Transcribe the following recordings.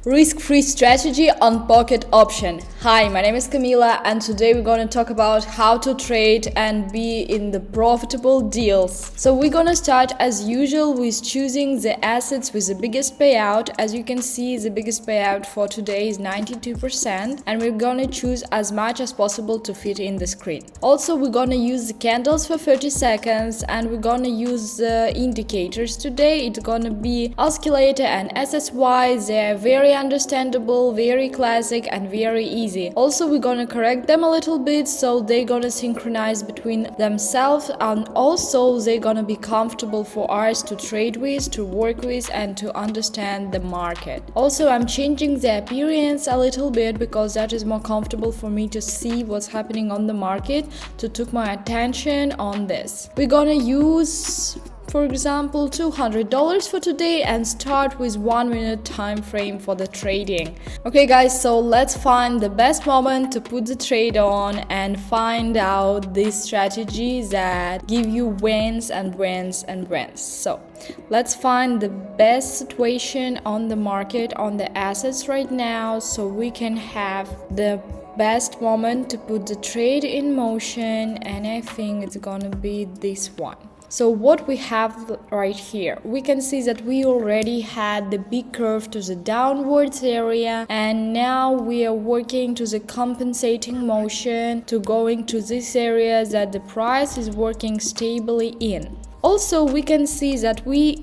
Risk-free strategy on pocket option. Hi, my name is Camila and today we're going to talk about how to trade and be in the profitable deals. So we're going to start as usual with choosing the assets with the biggest payout. As you can see, the biggest payout for today is 92% and we're going to choose as much as possible to fit in the screen. Also, we're going to use the candles for 30 seconds and we're going to use the indicators today. It's going to be oscillator and SSY. They're very understandable, very classic and very easy. Also, we're gonna correct them a little bit so they're gonna synchronize between themselves, and also they're gonna be comfortable for us to trade with, to work with, and to understand the market. Also, I'm changing the appearance a little bit because that is more comfortable for me to see what's happening on the market, to took my attention on this. We're gonna use, for example, $200 for today and start with 1 minute time frame for the trading. Okay guys, so let's find the best moment to put the trade on and find out these strategies that give you wins and wins and wins. So let's find the best situation on the market, on the assets right now, so we can have the best moment to put the trade in motion, and I think it's gonna be this one. So what we have right here, we can see that we already had the big curve to the downwards area, and now we are working to the compensating motion to going to this area that the price is working stably in. Also, we can see that we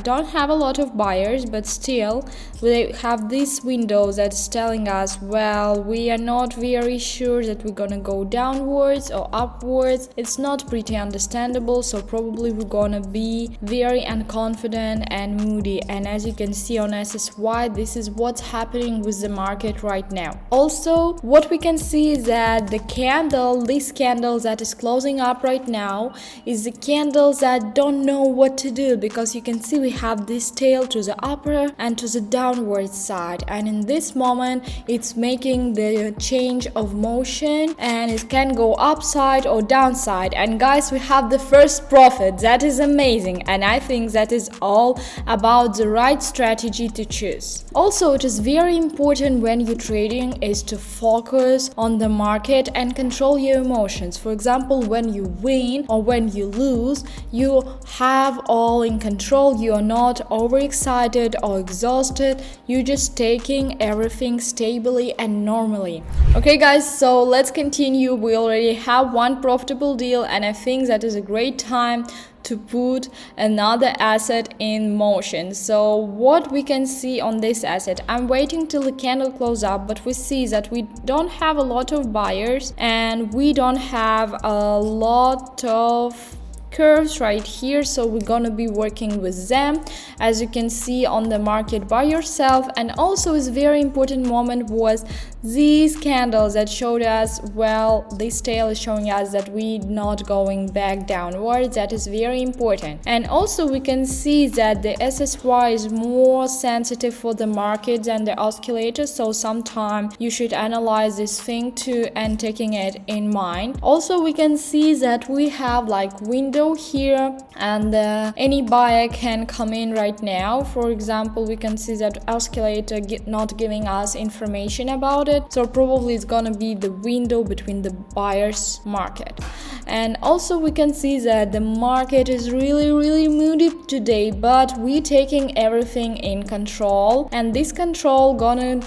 don't have a lot of buyers, but still we have this window that's telling us, well, we are not very sure that we're gonna go downwards or upwards. It's not pretty understandable, so probably we're gonna be very unconfident and moody. And as you can see on SSY, this is what's happening with the market right now. Also, what we can see is that this candle that is closing up right now is the candles that don't know what to do, because you can see we have this tail to the upper and to the downward side, and in this moment it's making the change of motion and it can go upside or downside. And guys, we have the first profit. That is amazing, and I think that is all about the right strategy to choose. Also, it is very important when you're trading is to focus on the market and control your emotions. For example, when you win or when you lose, you have all in control. You are not overexcited or exhausted. You're just taking everything stably and normally. Okay guys, so let's continue. We already have one profitable deal, and I think that is a great time to put another asset in motion. So what we can see on this asset, I'm waiting till the candle close up, but we see that we don't have a lot of buyers and we don't have a lot of curves right here, so we're gonna be working with them, as you can see on the market by yourself. And also, is very important moment was these candles that showed us, well, this tail is showing us that we're not going back downwards. That is very important. And also we can see that the SSY is more sensitive for the market than the oscillator, so sometimes you should analyze this thing too and taking it in mind. Also, we can see that we have like window here, and any buyer can come in right now. For example, we can see that oscillator not giving us information about it, so probably it's gonna be the window between the buyers market. And also we can see that the market is really moody today, but we're taking everything in control, and this control gonna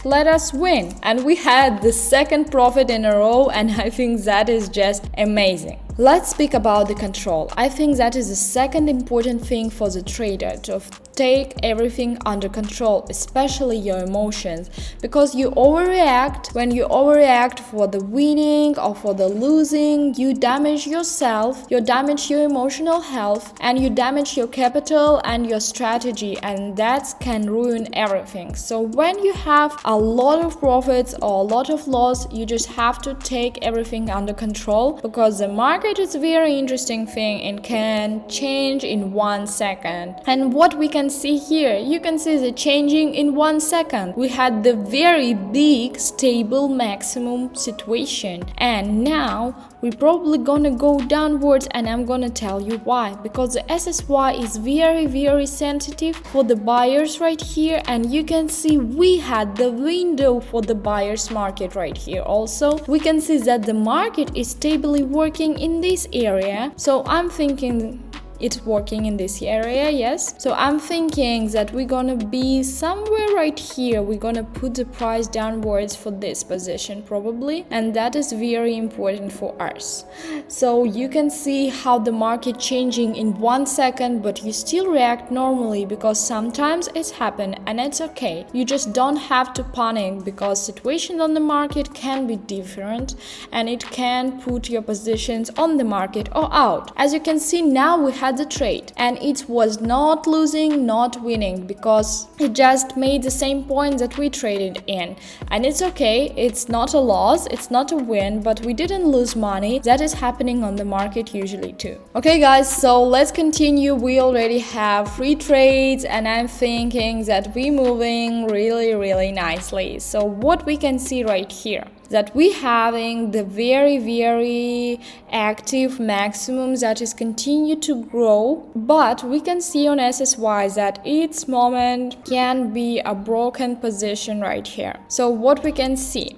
let us win. And we had the second profit in a row, and I think that is just amazing. Let's speak about the control. I think that is the second important thing for the trader, to take everything under control, especially your emotions, because you overreact. When you overreact for the winning or for the losing, you damage yourself, you damage your emotional health, and you damage your capital and your strategy, and that can ruin everything. So when you have a lot of profits or a lot of loss, you just have to take everything under control, because the market is a very interesting thing and can change in 1 second. And what we can see here, you can see the changing in 1 second. We had the very big stable maximum situation, and now we're probably gonna go downwards, and I'm gonna tell you why. Because the SSY is very sensitive for the buyers right here, and you can see we had the window for the buyers market right here. Also, we can see that the market is stably working in this area, so I'm thinking it's working in this area, yes. So I'm thinking that we're gonna be somewhere right here. We're gonna put the price downwards for this position probably, and that is very important for us. So you can see how the market changing in 1 second, but you still react normally, because sometimes it's happened and it's okay. You just don't have to panic, because situations on the market can be different and it can put your positions on the market or out. As you can see, now we have the trade, and it was not losing, not winning, because it just made the same point that we traded in, and it's okay. It's not a loss, it's not a win, but we didn't lose money. That is happening on the market usually too. Okay guys, so let's continue. We already have 3 trades, and I'm thinking that we're moving really nicely. So what we can see right here, that we having the very active maximums that is continue to grow, but we can see on SSY that its moment can be a broken position right here. So what we can see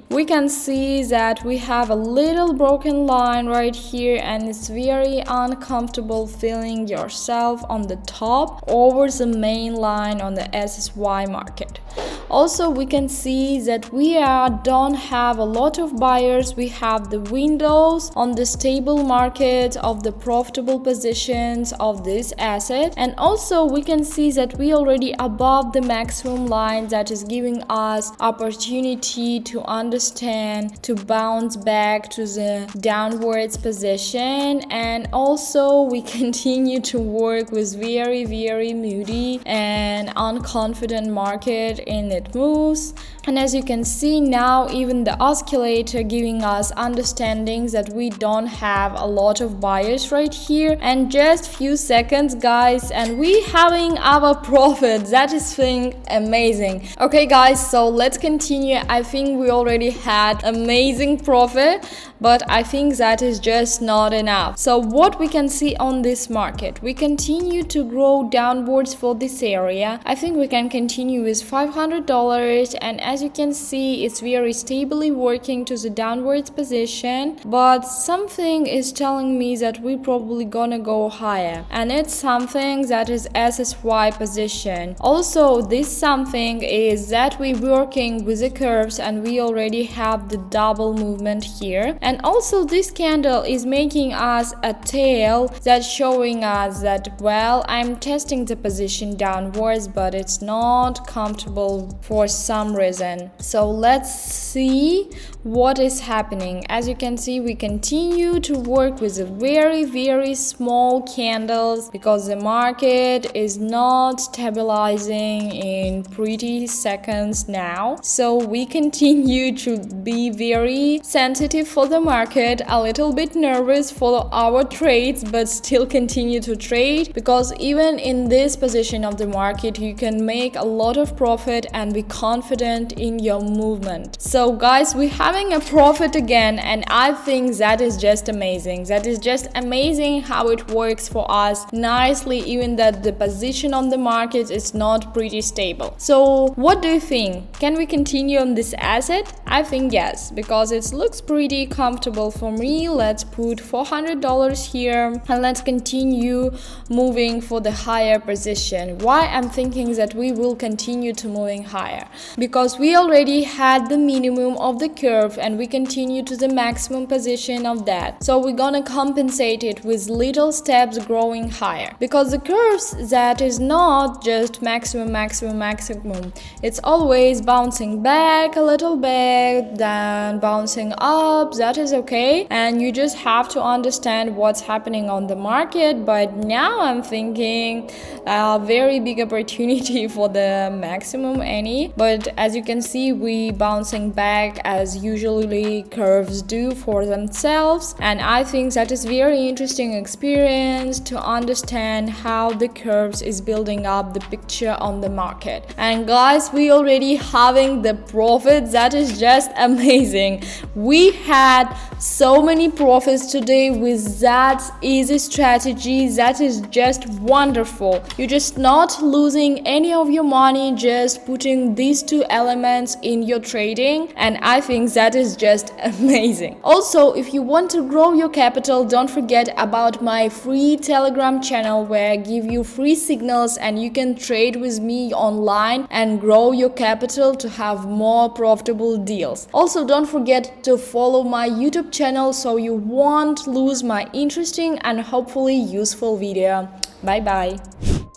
that we have a little broken line right here, and it's very uncomfortable feeling yourself on the top over the main line on the SSY market. Also, we can see that we don't have a lot of buyers. We have the windows on the stable market of the profitable positions of this asset, and also we can see that we already above the maximum line that is giving us opportunity to understand, to bounce back to the downwards position. And also we continue to work with very moody and unconfident market in its moves. And as you can see now, even the oscillator giving us understandings that we don't have a lot of buyers right here. And just few seconds guys, and we having our profit. That is thing amazing. Okay guys, so let's continue. I think we already had amazing profit, but I think that is just not enough. So what we can see on this market, we continue to grow downwards for this area. I think we can continue with $500, and as you can see, it's very stably working to the downwards position, but something is telling me that we probably gonna go higher, and it's something that is SSY position. Also, this something is that we working with the curves, and we already have the double movement here. And also this candle is making us a tail that's showing us that, well, I'm testing the position downwards, but it's not comfortable for some reason. So let's see what is happening. As you can see, we continue to work with a very small candles, because the market is not stabilizing in pretty seconds now. So we continue to be very sensitive for the market, a little bit nervous for our trades, but still continue to trade, because even in this position of the market you can make a lot of profit and be confident in your movement. So guys, we're having a profit again, and I think that is just amazing. That is just amazing how it works for us nicely, even that the position on the market is not pretty stable. So what do you think? Can we continue on this asset? I think yes, because it looks pretty comfortable for me. Let's put $400 here, and let's continue moving for the higher position. Why I'm thinking that we will continue to moving higher? Because we already had the minimum of the curve, and we continue to the maximum position of that. So we're gonna compensate it with little steps growing higher, because the curves that is not just maximum, it's always bouncing back a little bit, then bouncing up. That is okay, and you just have to understand what's happening on the market. But now I'm thinking a very big opportunity for the maximum but as you can see, we bouncing back as usually curves do for themselves, and I think that is very interesting experience to understand how the curves is building up the picture on the market. And guys, we already having the profit. That is just amazing. We had had so many profits today with that easy strategy. That is just wonderful. You're just not losing any of your money, just putting these two elements in your trading, and I think that is just amazing. Also, if you want to grow your capital, don't forget about my free Telegram channel where I give you free signals and you can trade with me online and grow your capital to have more profitable deals. Also, don't forget to follow my YouTube channel so you won't lose my interesting and hopefully useful video. Bye bye.